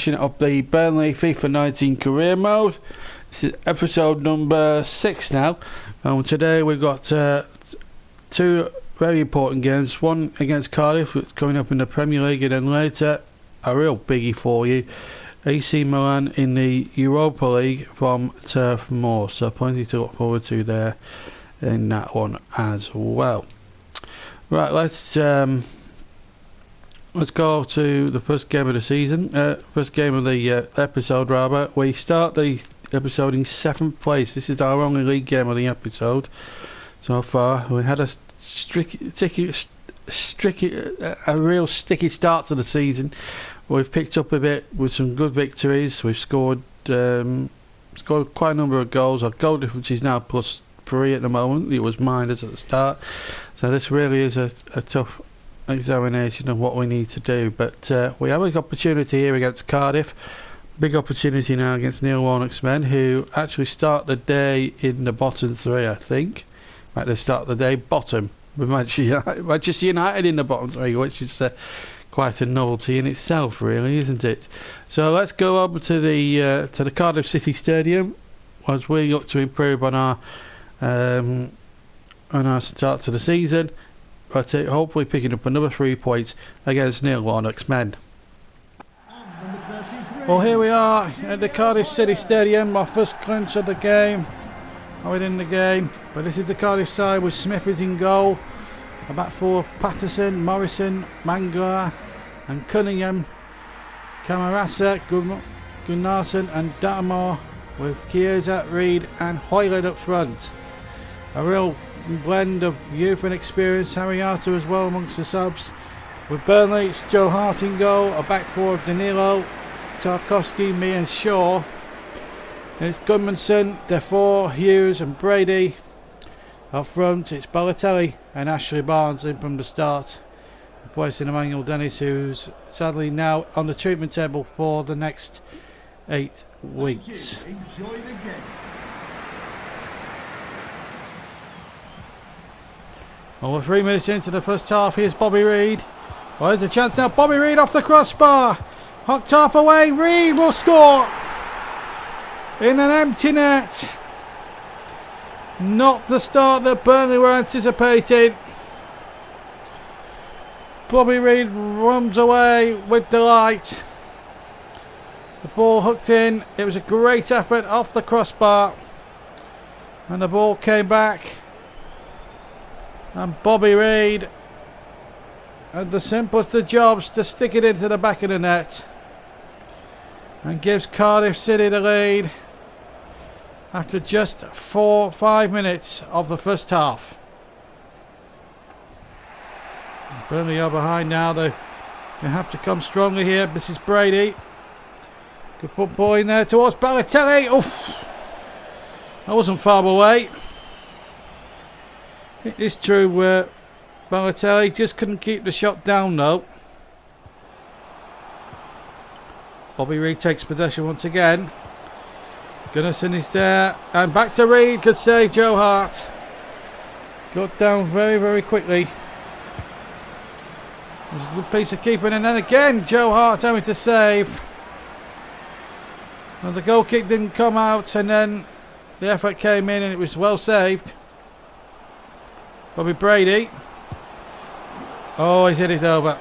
Of the Burnley FIFA 19 career mode. This is episode number 6 now, and today we've got two very important games. One against Cardiff, that's coming up in the Premier League, and then later a real biggie for you, AC Milan in the Europa League from Turf Moor. So plenty to look forward to there in that one as well. Right, let's go to the first game of the season, first game of the episode rather. We start the episode in 7th place. This is our only league game of the episode so far. We had a real sticky start to the season. We've picked up a bit with some good victories. We've scored quite a number of goals. Our goal difference is now +3 at the moment. It was minus at the start. So this really is a tough examination of what we need to do, but we have an opportunity here against Cardiff. Big opportunity now against Neil Warnock's men, who actually start the day in the bottom 3, I think. Right, they start the day bottom with Manchester United in the bottom 3, which is quite a novelty in itself, really, isn't it? So let's go over to the Cardiff City Stadium as we look to improve on our start to the season. But hopefully picking up another 3 points against Neil Warnock's men. Well, here we are at the Cardiff City Stadium, our first clinch of the game. Within the game, but this is the Cardiff side with Smith is in goal. A back four: Patterson, Morrison, Mangala and Cunningham, Camarasa, Gunnarsson and Datamore, with Chiesa, Reed and Hoyland up front. A real blend of youth and experience. Harry Arthur as well amongst the subs. With Burnley, it's Joe Hart in goal. A back four of Danilo, Tarkovsky, me and Shaw. It's Gudmundsson, Defoe, Hughes and Brady. Up front it's Balotelli and Ashley Barnes in from the start, replacing Emmanuel Dennis, who's sadly now on the treatment table for the next 8 weeks. Enjoy the game. Well, we're 3 minutes into the first half. Here's Bobby Reed. Well, there's a chance now. Bobby Reed off the crossbar. Hooked half away. Reed will score in an empty net. Not the start that Burnley were anticipating. Bobby Reed runs away with delight. The ball hooked in. It was a great effort off the crossbar, and the ball came back. And Bobby Reed had the simplest of jobs to stick it into the back of the net, and gives Cardiff City the lead after just 5 minutes of the first half. Burnley are behind now. They have to come strongly here. This is Brady. Good football in there towards Balotelli. Oof! That wasn't far away. It is true, Balotelli just couldn't keep the shot down though. Bobby Reed takes possession once again. Gunnarsson is there, and back to Reed. Good save, Joe Hart. Got down very, very quickly. It was a good piece of keeping, and then again Joe Hart having to save. And the goal kick didn't come out, and then the effort came in and it was well saved. Bobby Brady. Oh, he's hit it over.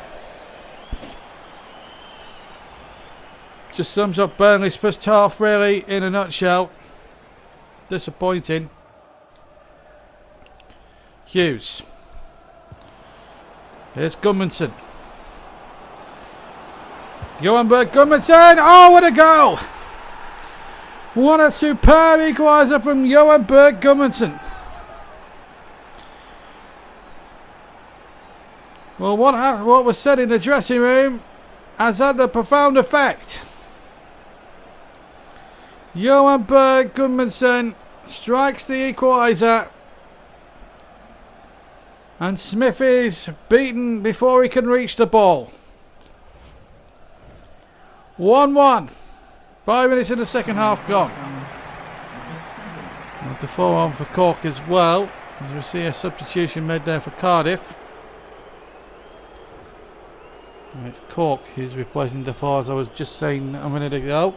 Just sums up Burnley's first half really in a nutshell. Disappointing. Hughes. Here's Gudmundsson. Johan Berg Gudmundsson. Oh, what a goal! What a superb equaliser from Johan Berg Gudmundsson. Well, what was said in the dressing room has had a profound effect. Johan Berg Gudmundsson strikes the equaliser, and Smith is beaten before he can reach the ball. 1-1. 5 minutes in the second half gone. And Defoe on for Cork as well, as we see a substitution made there for Cardiff. And it's Cork who's replacing Defoe, as I was just saying a minute ago.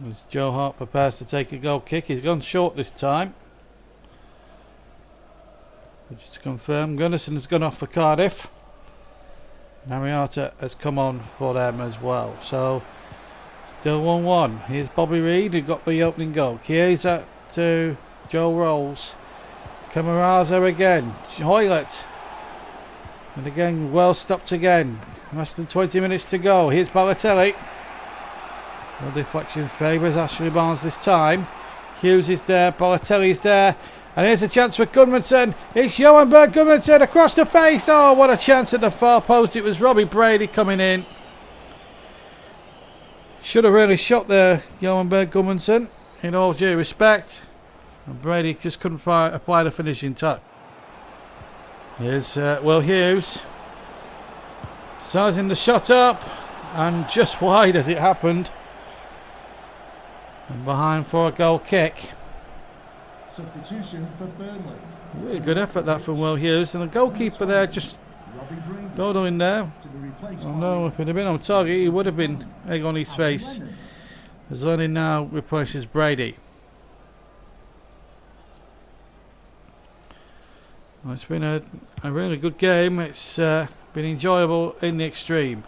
As Joe Hart prepares to take a goal kick, he's gone short this time. Just to confirm, Gunnarsson has gone off for Cardiff. Mariota has come on for them as well. So, still 1-1. Here's Bobby Reid who got the opening goal. Chiesa to Joe Rolls. Camarasa again. Hoylett. And again, well stopped again. Less than 20 minutes to go. Here's Balotelli. No deflection favours Ashley Barnes this time. Hughes is there. Balotelli's there. And here's a chance for Gudmundsson. It's Johan Berg Gudmundsson across the face. Oh, what a chance at the far post. It was Robbie Brady coming in. Should have really shot there, Johan Berg Gudmundsson, in all due respect. And Brady just couldn't apply the finishing touch. Here's Will Hughes. Sizing the shot up. And just wide as it happened. And behind for a goal kick. Substitution for Burnley. Really good effort that from Will Hughes, and the goalkeeper there just dawdling there. Oh no, if it had been on target he would have been egg on his face. As Lennon now replaces Brady. Well, it's been a really good game. It's been enjoyable in the extreme.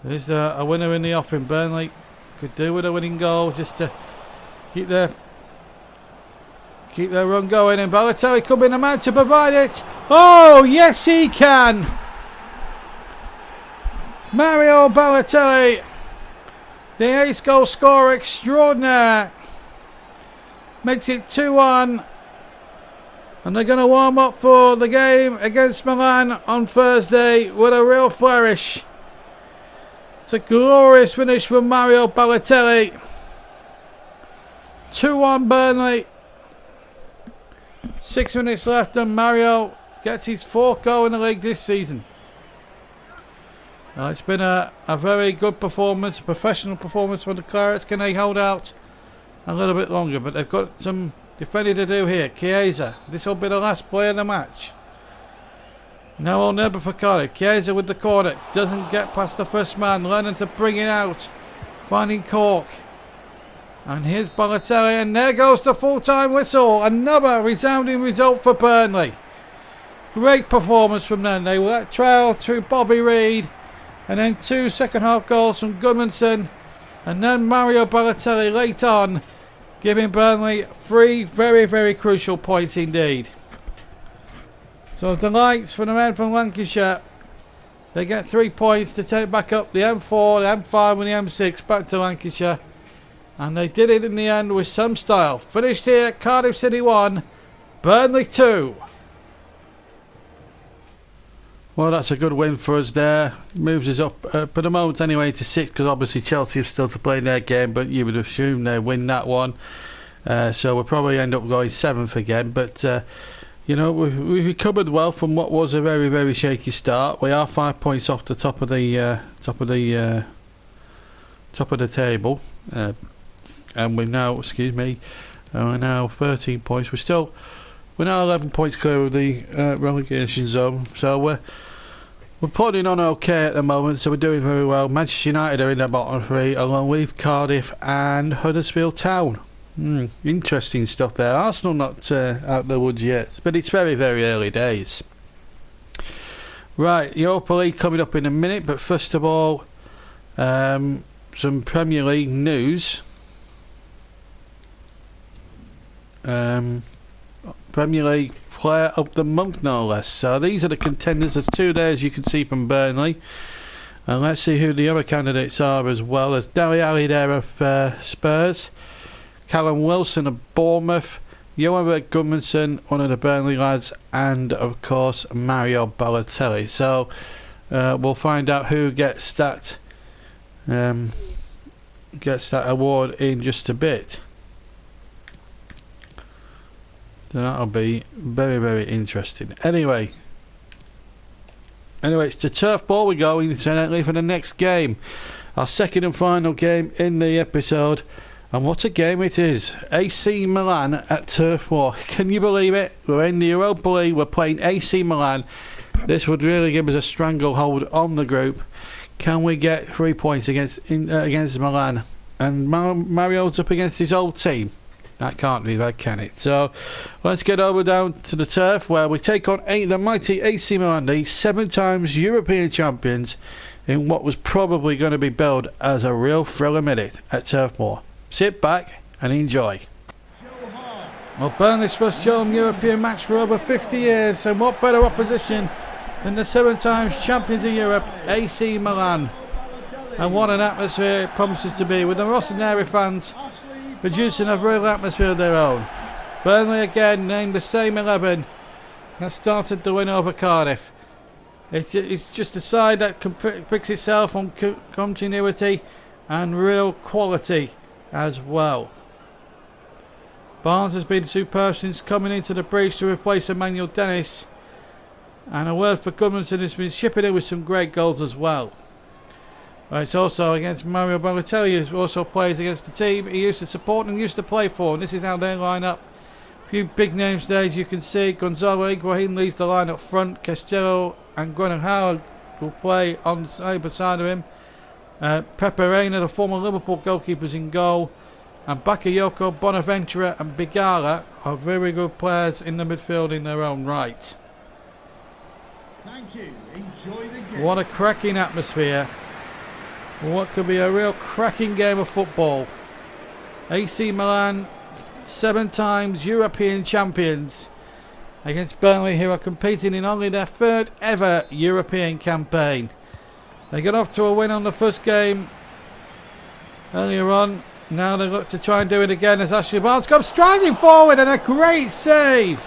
There's a winner in the offing. Burnley could do with a winning goal just to keep their run going, and Balotelli could be the man to provide it. Oh, yes he can. Mario Balotelli, the ace goal scorer extraordinaire, makes it 2-1. And they're going to warm up for the game against Milan on Thursday with a real flourish. It's a glorious finish from Mario Balotelli. 2-1 Burnley. 6 minutes left and Mario gets his 4th goal in the league this season. It's been a very good performance, a professional performance for the Clarets. Can they hold out a little bit longer? But they've got some defending to do here. Chiesa, this will be the last play of the match. Now or never for Cardiff. Chiesa with the corner, doesn't get past the first man. Lennon to bring it out, finding Cork. And here's Balotelli, and there goes the full-time whistle. Another resounding result for Burnley. Great performance from them. They were trail through Bobby Reid, and then 2 second-half goals from Gudmundsson, and then Mario Balotelli late on, giving Burnley 3 very, very crucial points indeed. So delights for the men from Lancashire. They get 3 points to take back up the M4, the M5 and the M6 back to Lancashire. And they did it in the end with some style. Finished here, Cardiff City 1, Burnley 2. Well, that's a good win for us there. Moves us up, for the moment anyway, to 6, because obviously Chelsea have still to play their game, but you would assume they win that one. So we'll probably end up going 7th again. But, you know, we recovered well from what was a very, very shaky start. We are 5 points off the top of the table. And we're now, we're now 13 points. We're now 11 points clear of the relegation zone. So we're putting on okay at the moment. So we're doing very well. Manchester United are in the bottom 3, along with Cardiff and Huddersfield Town. Interesting stuff there. Arsenal not out the woods yet, but it's very, very early days. Right, Europa League coming up in a minute. But first of all, some Premier League news. Premier League Player of the Month, no less. So these are the contenders. There's 2 there, as you can see, from Burnley. And let's see who the other candidates are as well. There's Dele Alli there of Spurs, Callum Wilson of Bournemouth, Johan Gudmundsson, one of the Burnley lads, and of course Mario Balotelli. So we'll find out who gets that award in just a bit. So that'll be very, very interesting. Anyway, it's to turf ball we go, incidentally, for the next game. Our second and final game in the episode. And what a game it is. AC Milan at Turf Moor. Can you believe it? We're in the Europa League. We're playing AC Milan. This would really give us a stranglehold on the group. Can we get 3 points against Milan? And Mario's up against his old team. That can't be bad, can it? So let's get over down to the turf where we take on the mighty AC Milan, the 7 times European champions, in what was probably going to be billed as a real thriller minute at Turf Moor. Sit back and enjoy. Well, Burnley's first home European match for over 50 years, and what better opposition than the 7 times champions of Europe, AC Milan. And what an atmosphere it promises to be, with the Rossoneri fans producing a real atmosphere of their own. Burnley again named the same 11 that started the win over Cardiff. It's just a side that picks itself on continuity and real quality as well. Barnes has been superb since coming into the breach to replace Emmanuel Dennis, and a word for Goodmanson has been shipping in with some great goals as well. It's also against Mario Balotelli, who also plays against the team he used to support and used to play for, and this is how they line up. A few big names there, as you can see. Gonzalo Higuain leads the line up front. Castillo and Guanajuato will play on the side of him. Pepe Reina, the former Liverpool goalkeepers, in goal, and Bakayoko, Bonaventura and Bigala are very good players in the midfield in their own right. Thank you. Enjoy the game. What a cracking atmosphere. What could be a real cracking game of football. AC Milan, 7 times European champions, against Burnley, who are competing in only their 3rd ever European campaign. They got off to a win on the first game earlier on. Now they look to try and do it again as Ashley Barnes comes striding forward, and a great save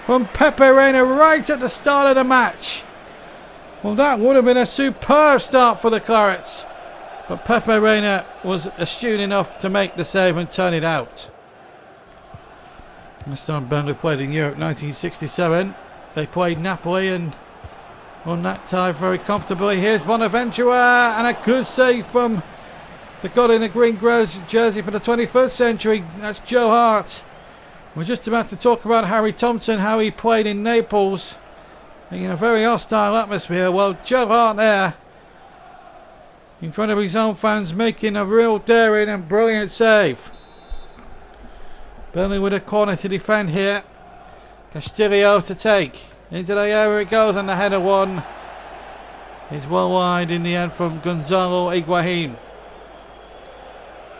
from Pepe Reina right at the start of the match. Well, that would have been a superb start for the Clarets, but Pepe Reina was astute enough to make the save and turn it out. This time Burnley played in Europe 1967. They played Napoli and won that tie very comfortably. Here's Bonaventura, and a good save from the god in the green jersey for the 21st century. That's Joe Hart. We're just about to talk about Harry Thompson, how he played in Naples in a very hostile atmosphere. Well, Joe Hart there in front of his own fans, making a real daring and brilliant save. Burnley with a corner to defend here. Castillo to take. Into the area it goes, and the header one is well wide in the end from Gonzalo Higuain.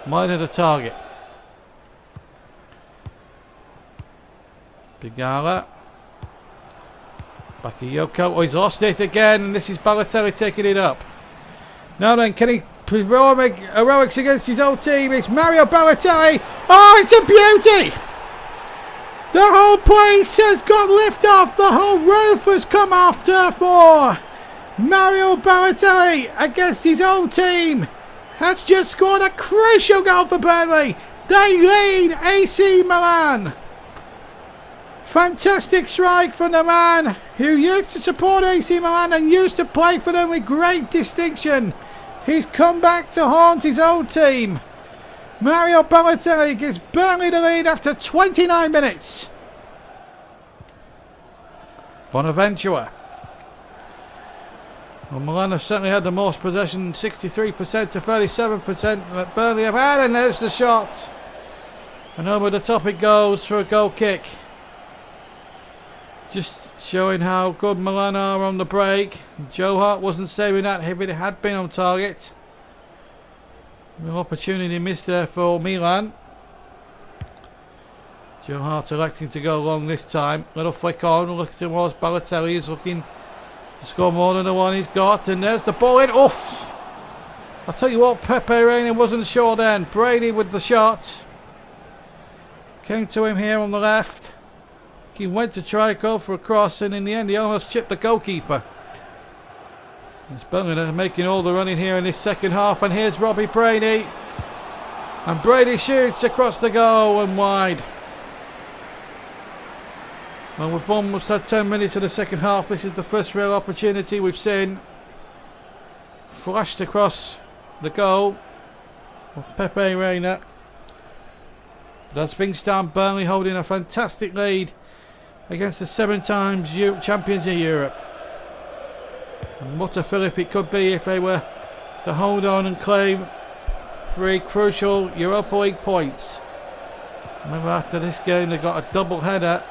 Wide of the target. Bigala. Bakayoko. Oh, he's lost it again, and this is Balotelli taking it up. Now then, can he perform heroics against his own team? It's Mario Balotelli. Oh, it's a beauty! The whole place has got lift off. The whole roof has come off Turf Moor. Mario Balotelli against his own team has just scored a crucial goal for Burnley. They lead AC Milan. Fantastic strike from the man who used to support AC Milan and used to play for them with great distinction. He's come back to haunt his old team. Mario Balotelli gives Burnley the lead after 29 minutes. Bonaventura. Well, Milan have certainly had the most possession, 63% to 37% that Burnley have had, and there's the shot. And over the top it goes for a goal kick. Just showing how good Milan are on the break. Joe Hart wasn't saving that if it had been on target. Real opportunity missed there for Milan. Joe Hart electing to go long this time. Little flick on, look towards Balotelli. He's looking to score more than the one he's got. And there's the ball in. Oof! I'll tell you what, Pepe Reina wasn't sure then. Brady with the shot. Came to him here on the left. He went to try and go for a cross, and in the end he almost chipped the goalkeeper. It's Burnley making all the running here in this second half, and here's Robbie Brady. And Brady shoots across the goal and wide. Well, we've almost had 10 minutes of the second half. This is the first real opportunity we've seen. Flashed across the goal of Pepe Reina. As things stand, Burnley holding a fantastic lead against the 7 times champions of Europe. And what a fillip it could be if they were to hold on and claim 3 crucial Europa League points. Remember, after this game they got a double header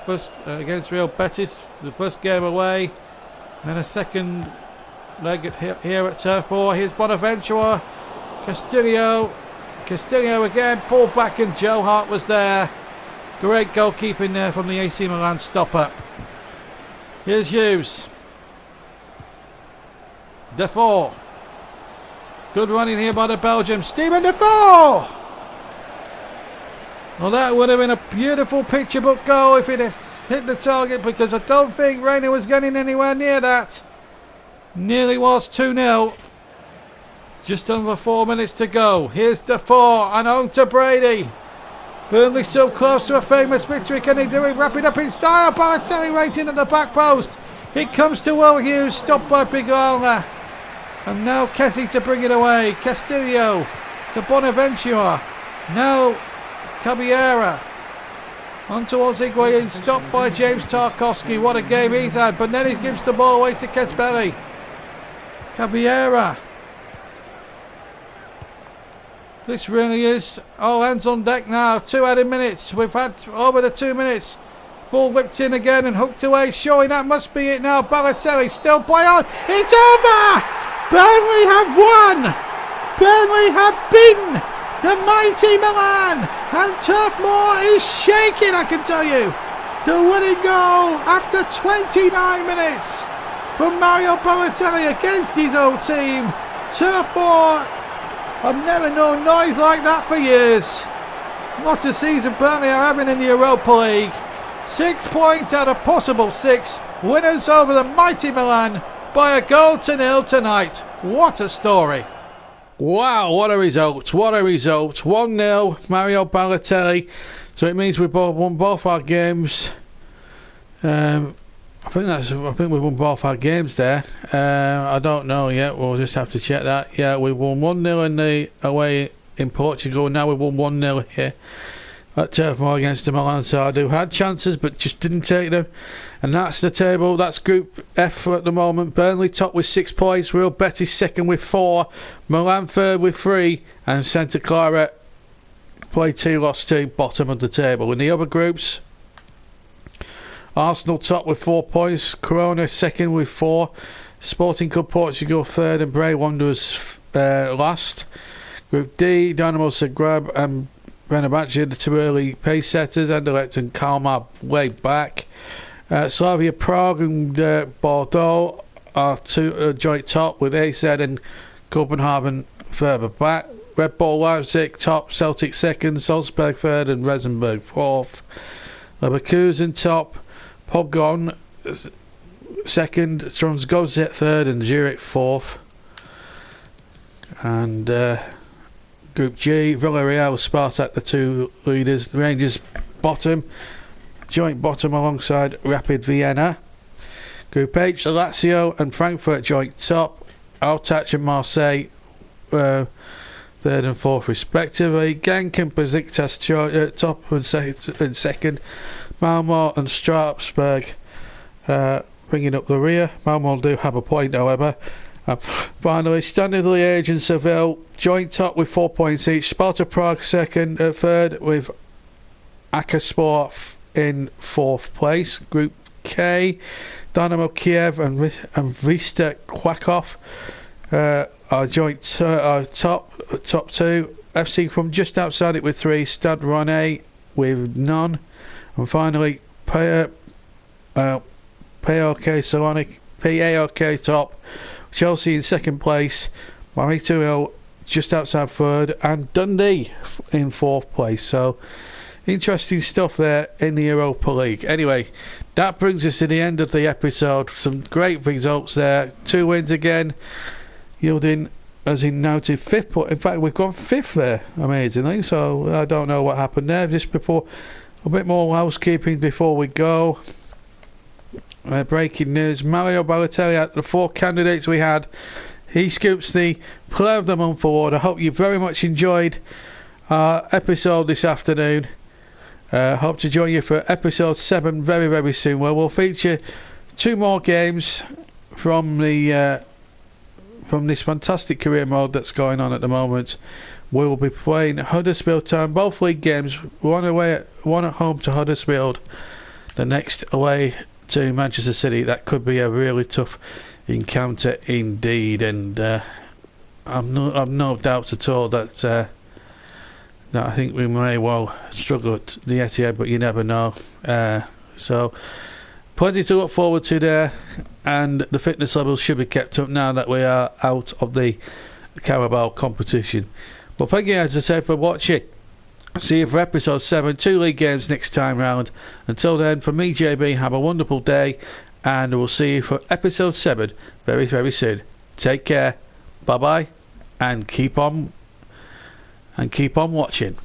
first against Real Betis, the first game away, and then a second leg here at Turf Moor. Here's Bonaventura, Castillo again, pulled back, and Joe Hart was there. Great goalkeeping there from the AC Milan stopper. Here's Hughes. Defoe. Good running here by the Belgium. Steven Defoe! Well, that would have been a beautiful picture book goal if it had hit the target, because I don't think Reina was getting anywhere near that. Nearly was 2-0. Just under 4 minutes to go. Here's Defoe and on to Brady. Burnley so close to a famous victory. Can he do it? Wrap it up in style. Balotelli right in at the back post. It comes to Will Hughes, stopped by Bigala. And now Kessie to bring it away. Castillo to Bonaventura. Now Caballera. On towards Higuain, stopped by James Tarkowski. What a game he's had. But then he gives the ball away to Kesbelli. Caballera. This really is all hands on deck now. 2 added minutes. We've had over the 2 minutes. Ball whipped in again and hooked away. Showing that must be it now. Balotelli still play on. It's over! Burnley have won! Burnley have beaten the mighty Milan! And Turf Moor is shaking, I can tell you. The winning goal after 29 minutes from Mario Balotelli against his own team. Turf Moor, I've never known noise like that for years. What a season Burnley are having in the Europa League. 6 points out of possible 6. Winners over the mighty Milan by 1-0 tonight. What a story. Wow, what a result. What a result. 1-0, Mario Balotelli. So it means we both won both our games. I think we won both our games there. I don't know yet. We'll just have to check that. Yeah, we won 1-0 in the away in Portugal. Now we won 1-0 here at Turf Moor against the Milan. So I do had chances, but just didn't take them. And that's the table. That's Group F at the moment. Burnley top with 6 points. Real Betis second with 4. Milan third with 3. And Santa Clara played 2, lost 2. Bottom of the table. In the other groups, Arsenal top with 4 points. Corona second with 4. Sporting Club Portugal third. And Bray Wanderers last. Group D, Dynamo Zagreb and Fenerbahce, the 2 early pace setters. Anderlecht and Kalmar way back. Slavia Prague and Bordeaux are 2 joint top with AZ and Copenhagen further back. Red Bull Leipzig top, Celtic second, Salzburg third and Rosenborg fourth. Leverkusen top, Pogon second, Strømsgodset third and Zurich fourth. And Group G, Villarreal, Spartak the 2 leaders. Rangers bottom, joint bottom alongside Rapid Vienna. Group H, Lazio and Frankfurt joint top. Altach and Marseille third and fourth respectively. Genk and Besiktas top and second. Malmo and Strasbourg bringing up the rear. Malmo do have a point, however. Finally, Standard Liège and Seville joint top with 4 points each. Sparta Prague second, third with Akaspor in 4th place. Group K, Dynamo Kiev and Vista Krakow are joint top 2. FC from just outside it with 3. Stade Rennais with none. And finally, PAOK Salonic, PAOK top. Chelsea in 2nd place, Marito just outside 3rd, and Dundee in 4th place. So, interesting stuff there in the Europa League. Anyway, that brings us to the end of the episode. Some great results there. 2 wins again, yielding, as he noted, 5th point. In fact, we've gone 5th there, amazingly. So, I don't know what happened there. Just before, a bit more housekeeping before we go. Breaking news, Mario Balotelli, out of the 4 candidates we had, he scoops the Player of the Month award. I hope you very much enjoyed our episode this afternoon. Hope to join you for episode 7 very, very soon, where we'll feature 2 more games from the from this fantastic career mode that's going on at the moment. We will be playing Huddersfield Town, both league games, one at home to Huddersfield, the next away to Manchester City. That could be a really tough encounter indeed, and I've no doubts at all that I think we may well struggle at the Etihad, but you never know. So plenty to look forward to there, and the fitness levels should be kept up now that we are out of the Carabao competition. But thank you, as I said, for watching. See you for episode 7, 2 league games next time round. Until then, from me, JB, have a wonderful day, and we'll see you for episode 7 very, very soon. Take care, bye bye, and keep on watching.